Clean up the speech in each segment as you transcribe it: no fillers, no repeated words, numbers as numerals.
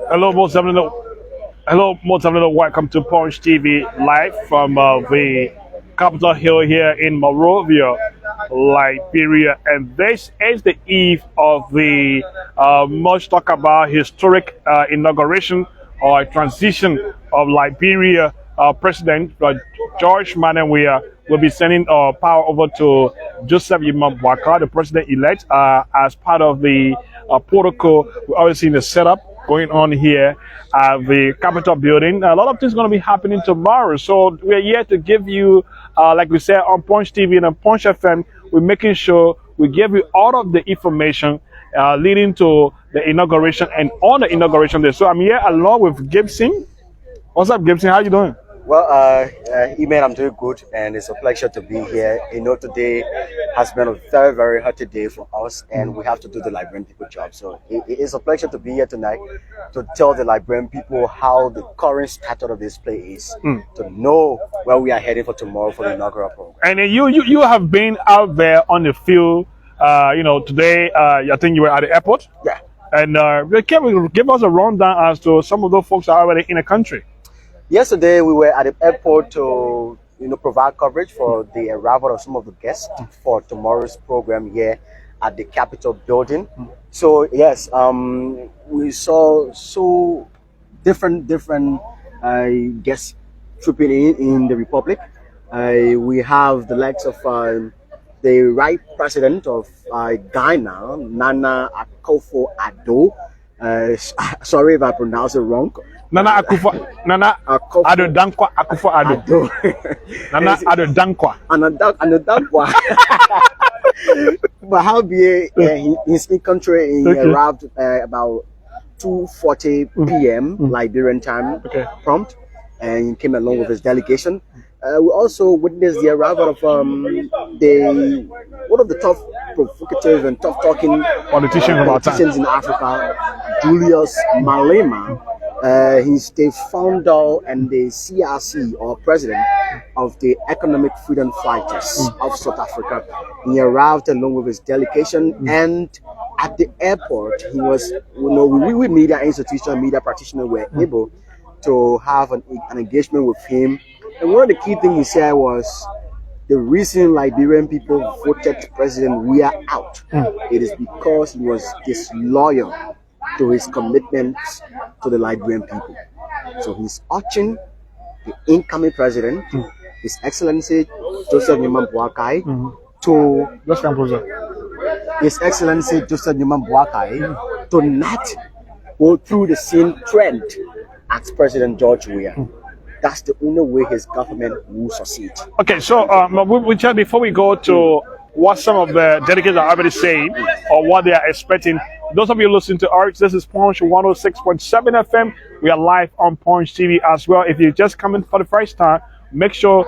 Hello, most of you. Hello, most of you. Welcome to Punch TV live from the Capitol Hill here in Monrovia, Liberia, and this is the eve of the much talk about historic inauguration or transition of Liberia President George Boakai will be sending power over to Joseph Boakai, the president-elect, as part of the protocol. We're obviously in the setup going on here at the Capitol building. A lot of things going to be happening tomorrow. So we're here to give you, like we said, on Punch TV and on Punch FM, we're making sure we give you all of the information leading to the inauguration and on the inauguration day. So I'm here along with Gibson. What's up, Gibson? How you doing? Well, Eman, I'm doing good, and it's a pleasure to be here. You know, today has been a very, very hot day for us, and we have to do the Liberian people job. So it is a pleasure to be here tonight to tell the Liberian people how the current status of this place is, to know where we are heading for tomorrow for the inaugural program. And you have been out there on the field, today, I think you were at the airport? Yeah. And can you give us a rundown as to some of those folks that are already in the country? Yesterday, we were at the airport to, provide coverage for the arrival of some of the guests for tomorrow's program here at the Capitol building. So yes, we saw so different guests trooping in the Republic. We have the likes of the right president of Ghana, Nana Akufo-Addo. Sorry if I pronounce it wrong. Nana Addo Dankwa Akufo-Addo. Nana Addo Dankwa. Dankwa. But how be his country he arrived about 2:40 p.m. Liberian time prompt, and he came along with his delegation. We also witnessed the arrival of one of the tough, provocative and tough-talking politicians in Africa, Julius Malema. He's the founder and the CRC, or president of the Economic Freedom Fighters of South Africa. He arrived along with his delegation, and at the airport, he was, we media institution, media practitioners were able to have an engagement with him. And one of the key things he said was, the reason Liberian people voted President we are out. It is because he was disloyal to his commitments to the Liberian people. So he's urging the incoming president, His Excellency Joseph Boakai, to not go through the same trend as President George Weah. That's the only way his government will succeed. Okay, so before we go to what some of the delegates are already saying or what they are expecting, those of you listening to us, this is Punch 106.7 FM. We are live on Punch TV as well. If you're just coming for the first time, make sure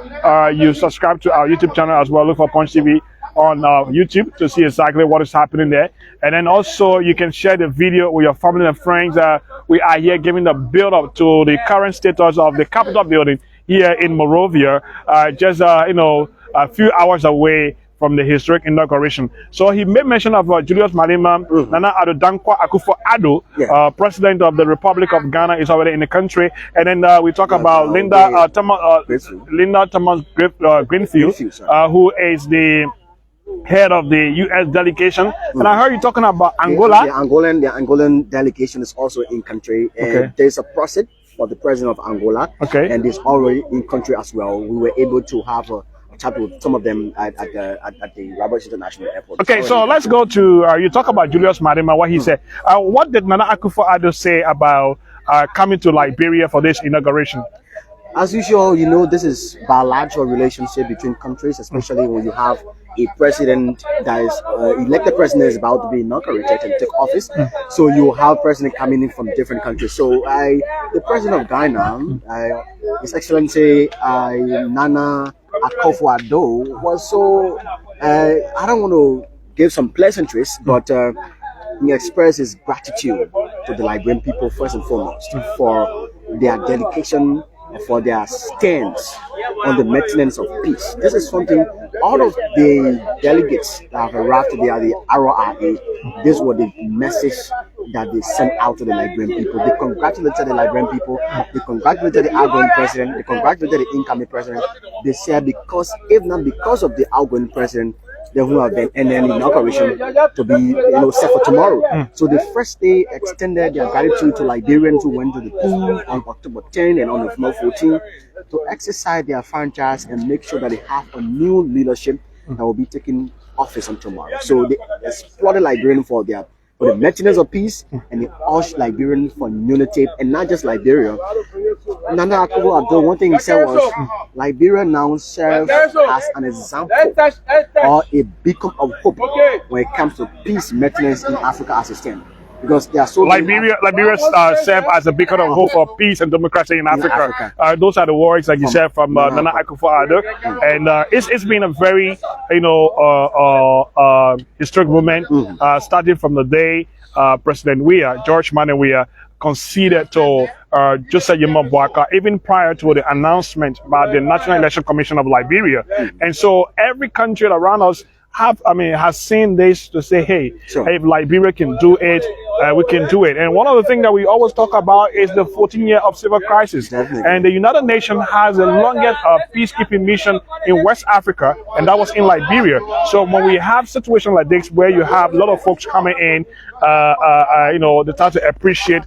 you subscribe to our YouTube channel as well. Look for Punch TV on YouTube to see exactly what is happening there. And then also you can share the video with your family and friends. We are here giving the build up to the current status of the Capitol building here in Monrovia, just a few hours away from the historic inauguration. So he made mention of Julius Malema, Nana Addo Dankwa Akufo-Addo, president of the Republic of Ghana, is already in the country. And then we talk about Linda Thomas Greenfield, who is the head of the U.S. delegation. And I heard you talking about Angola. The Angolan delegation is also in country. And there's a process for the president of Angola, and is already in country as well. We were able to have a chat with some of them at the Roberts International Airport. Okay, so let's go to you talk about Julius Malema, what he said. What did Nana Akufo-Addo say about coming to Liberia for this inauguration? As usual, this is bilateral relationship between countries, especially when you have a president that is elected president is about to be inaugurated and take office. So you have president coming in from different countries. So the president of Ghana, His Excellency Nana Akufo-Addo, was so I don't want to give some pleasantries, but he expressed his gratitude to the Liberian people first and foremost for their dedication, for their stance on the maintenance of peace. This is something all of the delegates that have arrived today at the RORA, this was the message that they sent out to the Liberian people. They congratulated the Liberian people, they congratulated the outgoing president, they congratulated the incoming president. They said because, if not because of the outgoing president, there will have been an inauguration to be set for tomorrow. So the first day extended their gratitude to Liberians who went to the pool on October 10 and on November 14 to exercise their franchise and make sure that they have a new leadership that will be taking office on tomorrow. So they applauded Liberians for the maintenance of peace, and they urged Liberians for unity, and not just Liberia. Nana Akufo-Addo, one thing he said was, Liberia now serves as an example or a beacon of hope when it comes to peace maintenance in Africa as a stand. Because there are so Liberia serve as a beacon of hope for peace and democracy in Africa. Those are the words, like you said, from Nana Akufo-Addo, and it's been a very historic moment, starting from the day President George Weah conceded to Joseph Boakai, even prior to the announcement by the National Election Commission of Liberia. And so every country around us has seen this to say, hey, if Liberia can do it, we can do it. And one of the things that we always talk about is the 14-year of civil crisis. Definitely. And the United Nations has the longest peacekeeping mission in West Africa, and that was in Liberia. So when we have situations like this where you have a lot of folks coming in, they start to appreciate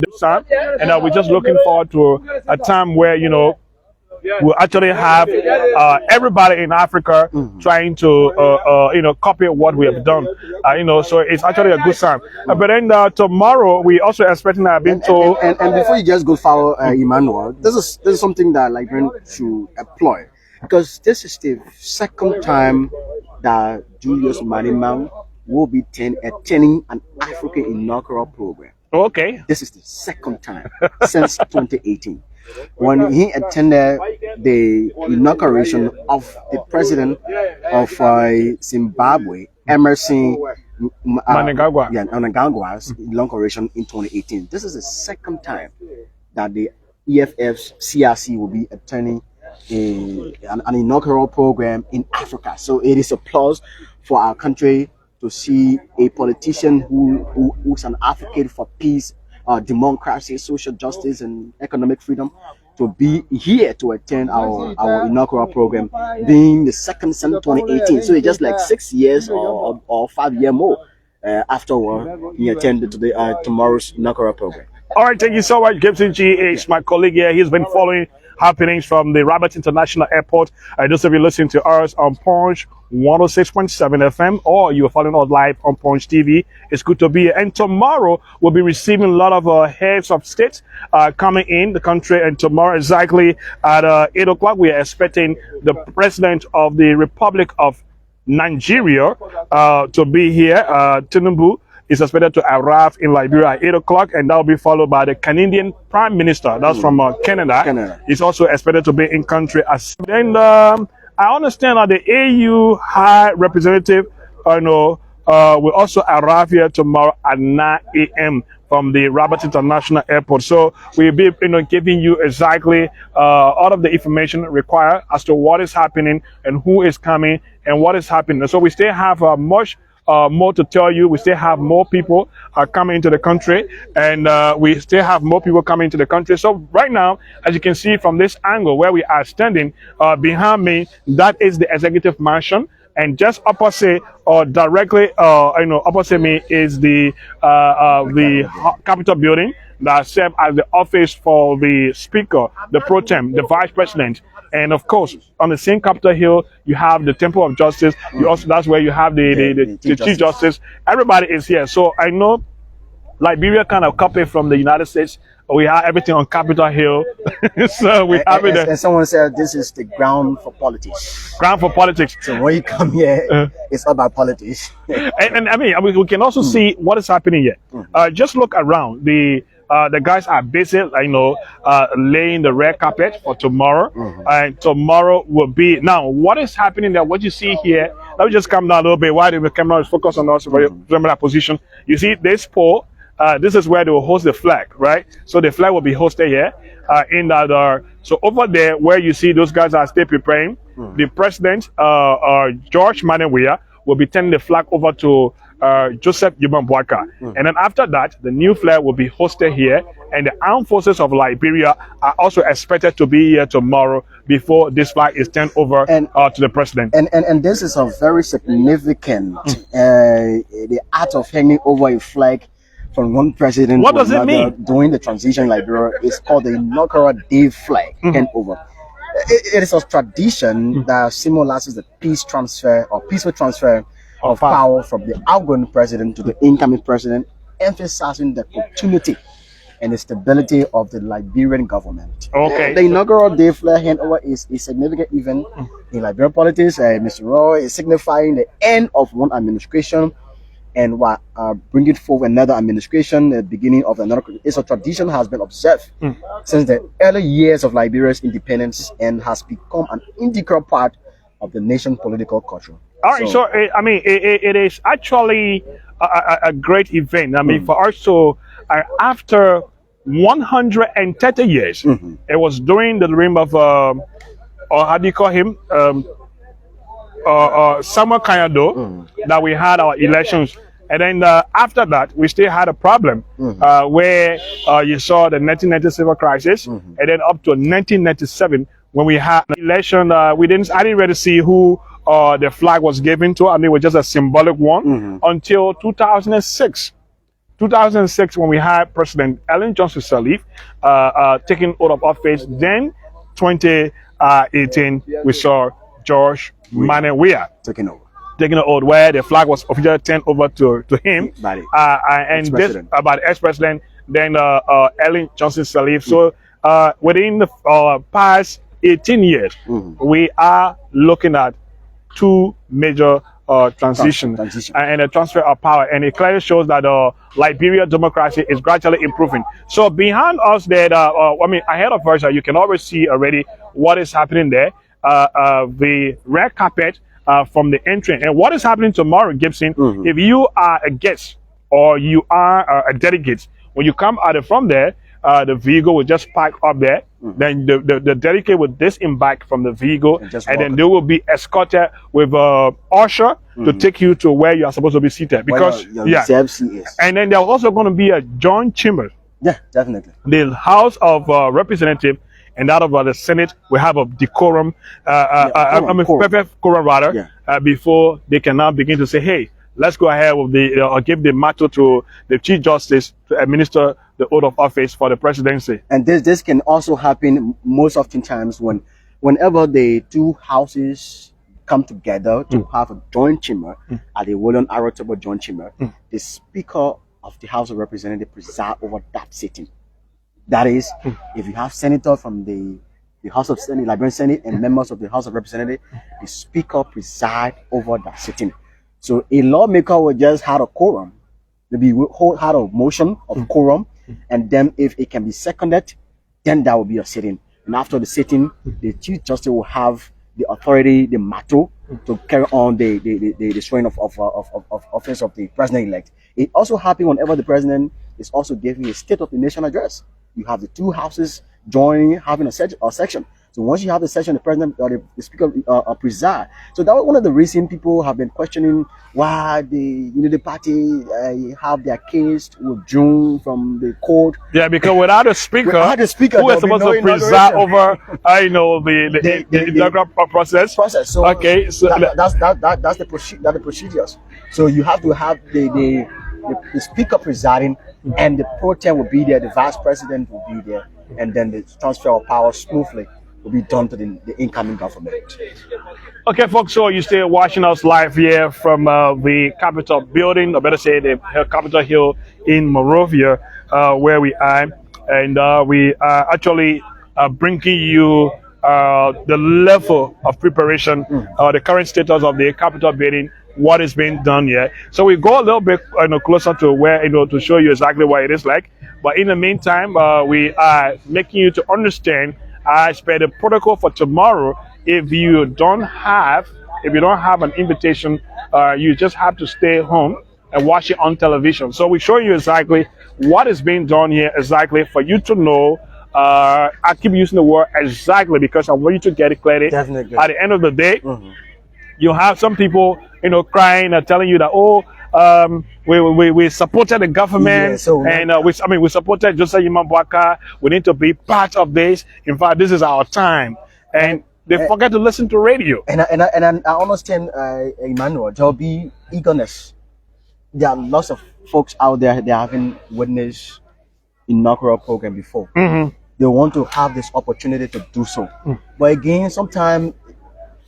this time, and we're just looking forward to a time where, we'll actually have everybody in Africa trying to copy what we have done. So it's actually a good time. But then tomorrow we also expecting that being told. And before you just go follow Emmanuel, this is something that Liberians should employ, because this is the second time that Julius Malema will be attending an African inaugural program. Okay. This is the second time since 2018. When he attended the inauguration of the president of Zimbabwe, Emerson Mnangagwa's inauguration in 2018. This is the second time that the EFF's CRC will be attending an inaugural program in Africa. So it is a plus for our country to see a politician who's an advocate for peace, democracy, social justice, and economic freedom to be here to attend our inaugural program, being the second since 2018. So it's just like 6 years or 5 years more afterward he attended to the tomorrow's inaugural program. All right, thank you so much, Gibson G.H., my colleague here. He's been following happenings from the Rabat International Airport. Those of you listening to us on Punch 106.7 FM, or you're following us live on Punch TV. It's good to be here. And tomorrow we'll be receiving a lot of heads of state coming in the country. And tomorrow exactly at 8 o'clock, we are expecting the President of the Republic of Nigeria to be here. Tinubu is expected to arrive in Liberia at 8 o'clock, and that will be followed by the Canadian Prime Minister. That's from Canada. He's also expected to be in country. Then I understand that the AU High Representative will also arrive here tomorrow at 9 a.m. from the Rabat International Airport. So we'll be giving you exactly all of the information required as to what is happening and who is coming and what is happening. So we still have much more to tell you. We still have more people coming into the country, and we still have more people coming into the country. So right now, as you can see from this angle where we are standing, behind me, that is the executive mansion, and just opposite or directly opposite me is the Capitol building that serves as the office for the Speaker, the Pro Tem, the Vice President. And of course, on the same Capitol Hill, you have the Temple of Justice. That's where you have the Chief Justice. Everybody is here. So I know Liberia kind of copied from the United States. We have everything on Capitol Hill. So we have it. And someone said this is the ground for politics. Ground for politics. So when you come here, it's about politics. and I mean, we can also see what is happening here. Just look around. The guys are busy, laying the red carpet for tomorrow. And tomorrow will be, now, what is happening there? What you see here, let me just come down a little bit. Why the camera is focused on us, remember that position. You see this pole, this is where they will host the flag, right? So the flag will be hosted here in that. So over there, where you see those guys are still preparing, the president, George Boakai, will be turning the flag over to Joseph Boakai. And then after that, the new flag will be hosted here, and the armed forces of Liberia are also expected to be here tomorrow before this flag is turned over to the president. And this is a very significant the act of hanging over a flag from one president what to does another it mean? during the transition in Liberia is called the inaugural day flag handover. It is a tradition that symbolizes the peaceful transfer of power from the outgoing president to the incoming president, emphasizing the continuity and the stability of the Liberian government. Okay. The inaugural day flag handover is a significant event in Liberian politics. Mr. Roy is signifying the end of one administration and bringing forward another administration, the beginning of another. It's a tradition has been observed since the early years of Liberia's independence and has become an integral part of the nation's political culture. All right, so I mean, it is actually a great event. I mean, for us to, after 130 years, it was during the reign of, or how do you call him, Samuel Kanyado, that we had our elections. And then after that, we still had a problem where you saw the 1990 civil crisis, and then up to 1997 when we had an election. I didn't really see who the flag was given to. I mean, it was just a symbolic one until 2006. 2006, when we had President Ellen Johnson Sirleaf taking oath of office. Then 2018, we saw George Boakai Taking over. Taking an oath where the flag was officially turned over to him by the ex-president, then Ellen Johnson Sirleaf. So within the past 18 years, we are looking at two major transition and a transfer of power, and it clearly shows that Liberia democracy is gradually improving. So behind us there, I mean, ahead of us, you can always see already what is happening there. The red carpet from the entry, and what is happening tomorrow, Gibson. If you are a guest or you are a delegate, when you come out from there, the vehicle will just park up there. Then the delegate will disembark from the vehicle, and then they will be escorted with usher to take you to where you are supposed to be seated. Because and then there's also going to be a joint chamber. Yeah, definitely. The House of Representatives and that of the Senate will have a decorum, perfect quorum rather, before they can now begin to say, hey, let's go ahead with the give the mantle to the Chief Justice to administer the oath of office for the presidency. And this can also happen most oftentimes whenever the two houses come together to have a joint chamber at the William Arrow Table joint chamber. The Speaker of the House of Representatives preside over that sitting. That is, if you have senators from the House of Senate, Liberian Senate, and members of the House of Representatives, the Speaker preside over that sitting. So a lawmaker will just have a quorum, maybe had a motion of quorum, and then if it can be seconded, then that will be a sitting. And after the sitting, the Chief Justice will have the authority, the mantle, to carry on the swearing of office of the president-elect. It also happens whenever the president is also giving a State of the Nation address. You have the two houses joining, having a section. So once you have the session, the president or the speaker preside. So that was one of the reasons people have been questioning why the party have their case withdrawn from the court. Yeah, because without a speaker, who is supposed to preside over, the inaugural process. So okay, so that's the procedures. So you have to have the speaker presiding, and the pro tem will be there, the vice president will be there, and then the transfer of power smoothly will be done to the incoming government. Okay, folks, so you still watching us live here from the Capitol building, or better say the Capitol Hill in Monrovia, where we are. And we are actually bringing you the level of preparation, the current status of the Capitol building, what is being done here. So we go a little bit closer to where, to show you exactly what it is like. But in the meantime, we are making you to understand as per the protocol for tomorrow. If you don't have an invitation, you just have to stay home and watch it on television. So we show you exactly what is being done here, exactly for you to know. I keep using the word exactly because I want you to get it clear. Definitely. At the end of the day, you have some people, crying and telling you that, we supported the government, we supported Joseph Boakai. We need to be part of this. In fact, this is our time, and they forget to listen to radio. And I understand, Emmanuel, there'll be eagerness. There are lots of folks out there that haven't witnessed inaugural program before. They want to have this opportunity to do so. But again, sometimes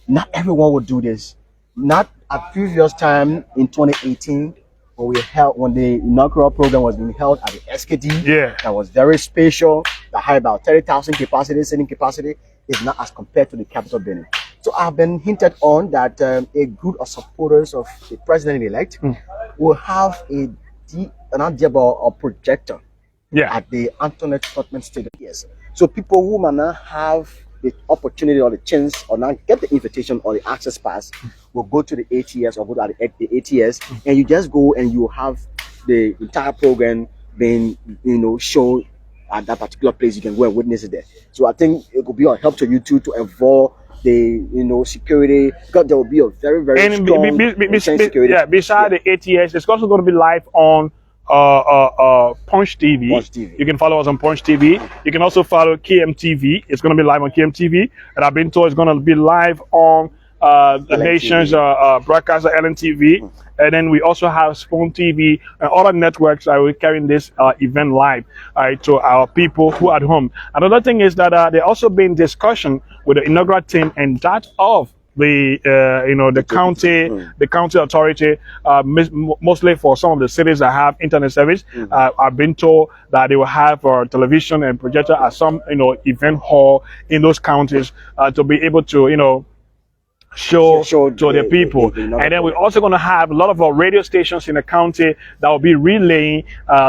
not everyone will do this. Not at previous time in 2018 when the inaugural program was being held at the SKD. Yeah, that was very special. That had about 30,000 sitting capacity. Is not as compared to the Capitol building. So I've been hinted on that a group of supporters of the president-elect will have a projector at the Antoinette Totman Stadium. Yes. So people who might not have the opportunity or the chance or not get the invitation or the access pass will go to the ATS or go to the ATS, and you just go and you have the entire program being shown at that particular place. You can go and witness it there. So I think it could be a help to you too to involve the security, because there will be a very, very strong security. Yeah, beside the ATS, it's also going to be live on Punch TV. You can follow us on Punch TV. You can also follow KMTV. It's going to be live on KMTV, and I've been told it's going to be live on the nation's broadcaster LNTV. And then we also have Spoon TV and other networks that will carrying this event live to our people who are at home. Another thing is that there also been discussion with the inaugural team and that of the the county authority, mostly for some of the cities that have internet service. I've been told that they will have television and projector at some event hall in those counties to be able to show to the people. And then we're also going to have a lot of our radio stations in the county that will be relaying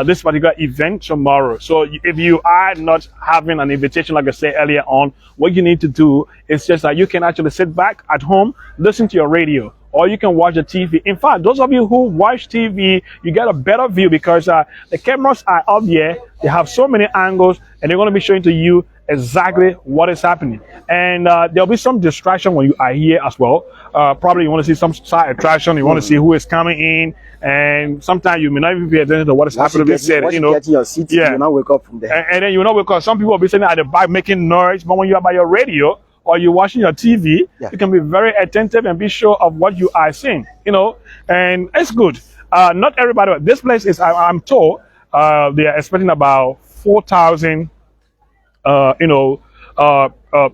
this particular event tomorrow. So if you are not having an invitation, like I said earlier on, what you need to do is just that you can actually sit back at home, listen to your radio, or you can watch the TV. In fact, those of you who watch TV, you get a better view because the cameras are up here. They have so many angles, and they're going to be showing to you exactly what is happening. And there'll be some distraction when you are here as well. Probably you want to see some side attraction. You want to see who is coming in, and sometimes you may not even pay attention to what is happening. Once you get in your seat, you not wake up from there. And then you know, because some people will be sitting at the back making noise, but when you are by your radio or you're watching your TV, you can be very attentive and be sure of what you are seeing. And it's good. Not everybody. This place is, I'm told, they are expecting about 4,000.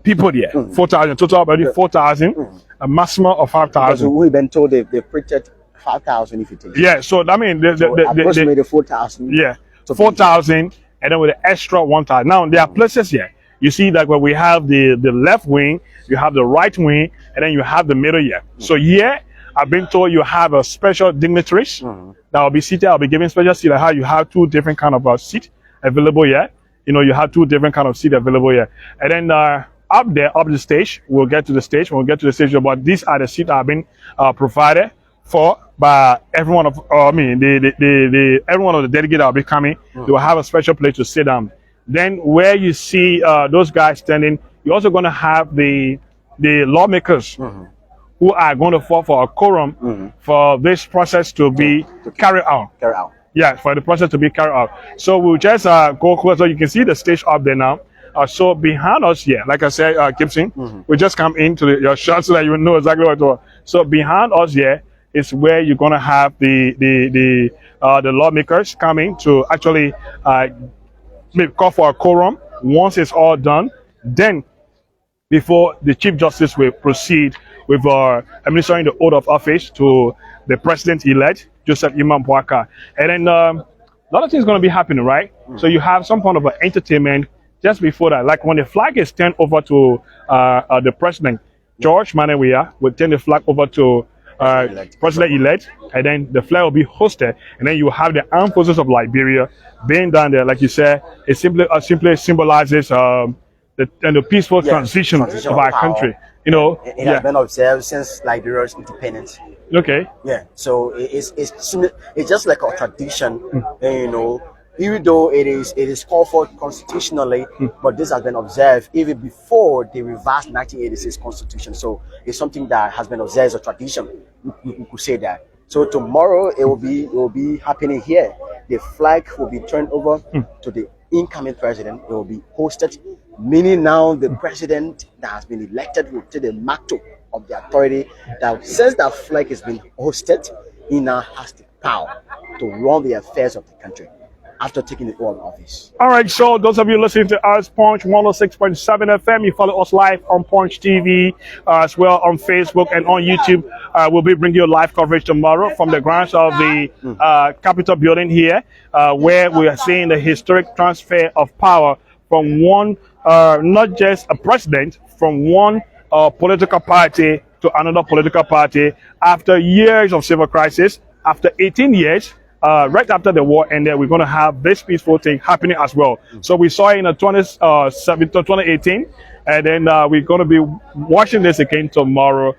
People there. 4,000 total, about 4,000, a maximum of 5,000. We've been told they printed 5,000 if you take. Yeah, so I mean, approximately 4,000. Yeah, 4,000, and then with the extra 1,000. Now there are places here. You see that where we have the left wing, you have the right wing, and then you have the middle here. So here, I've been told you have a special dignitaries that will be seated. I'll be giving special seat. How you have two different kind of seat available here. You have two different kind of seats available here. And then up the stage, we'll get to the stage. When we get to the stage, but these are the seats that have been provided for by everyone of, everyone of the delegates that will be coming. They will have a special place to sit down. Then where you see those guys standing, you're also going to have the lawmakers who are going to fall for a quorum for this process to be carried out. Yeah, for the process to be carried out. So we'll just go closer. You can see the stage up there now. So behind us here, like I said, Gibson, we just come into your shot so that you know exactly what it was. So behind us here is where you're going to have the lawmakers coming to actually call for a quorum. Once it's all done, then before the Chief Justice will proceed with administering the oath of office to the President-elect, Joseph Boakai. And then a lot of things going to be happening, right? So you have some kind of entertainment just before that. Like when the flag is turned over to the President, George Manawia will turn the flag over to President-elect, and then the flag will be hosted, and then you have the armed forces of Liberia being down there. Like you said, it simply symbolizes the peaceful transition of our country. It has been observed since Liberia's independence. Okay. Yeah, so it's just like a tradition, even though it is called for constitutionally, but this has been observed even before the revised 1986 constitution. So it's something that has been observed as a tradition. We could say that. So tomorrow it will be happening here. The flag will be turned over to the incoming president. It will be hosted, meaning now the president that has been elected will take the mantle of the authority. That since that flag has been hosted, he now has the power to run the affairs of the country after taking the oath of office. All right, so those of you listening to us, Punch 106.7 FM, you follow us live on Punch TV, as well on Facebook and on YouTube. We'll be bringing you live coverage tomorrow from the grounds of the Capitol building here, where we are seeing the historic transfer of power from one, not just a president, from one political party to another political party after years of civil crisis, after 18 years. Right after the war ended, we're going to have this peaceful thing happening as well. So we saw it in 2018, and then we're going to be watching this again tomorrow,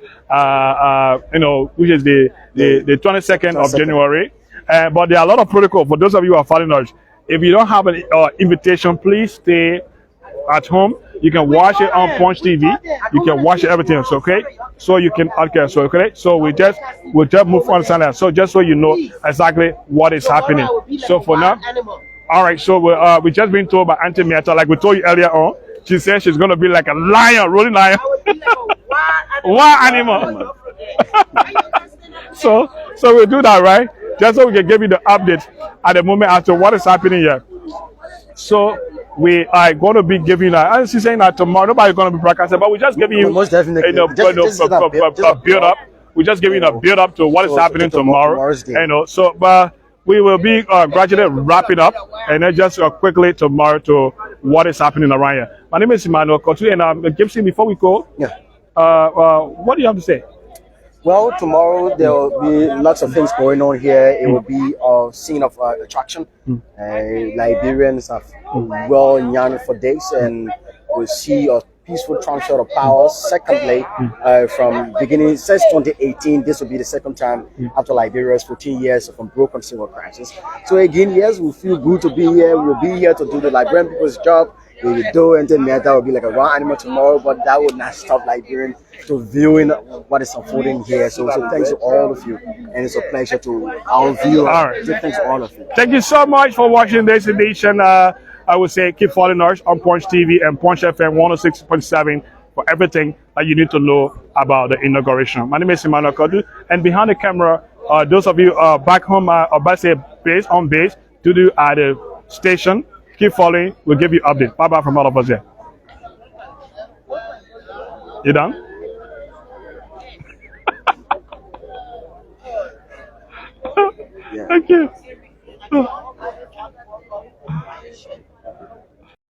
which is the 22nd of January. But there are a lot of protocol for those of you who are following us. If you don't have an invitation, please stay at home. You can watch it on Punch TV. You can watch everything else, okay? So you can, okay, so okay. So we'll just move on silent. So just so you know exactly what is happening. So for now, all right. So we just been told by Auntie Mieta, like we told you earlier on. She said she's gonna be like a lion, rolling lion, wild animal. So we'll do that, right? Just so we can give you the update at the moment as to what is happening here. So we are going to be giving that. She's saying that tomorrow nobody's going to be broadcasting, but we're just giving you most definitely a build up. We're just giving a build up to what is happening tomorrow. So but we will be gradually wrapping up, and then just quickly tomorrow to what is happening around here. My name is Emmanuel Kotu, and Gibson. Before we go, what do you have to say? Well, tomorrow there will be lots of things going on here. It will be a scene of attraction. Liberians have well yearned for days, and we'll see a peaceful transfer of power. Secondly, from beginning since 2018, this will be the second time after Liberia's 14 years of unbroken civil crisis. So again, yes, we feel good to be here. We'll be here to do the Liberian people's job. We will do, and then that will be like a wild animal tomorrow, but that will not stop Liberian to viewing what is unfolding here. So thanks to all of you, and it's a pleasure to our viewers. All right. Thanks to all of you. Thank you so much for watching this edition. I would say keep following us on Punch TV and Punch FM 106.7 for everything that you need to know about the inauguration. My name is Emmanuel Kodu, and behind the camera, those of you back home, or by say base on base, to do at the station. Keep following. We'll give you update. Bye bye from all of us here. You done? Yeah. Thank you.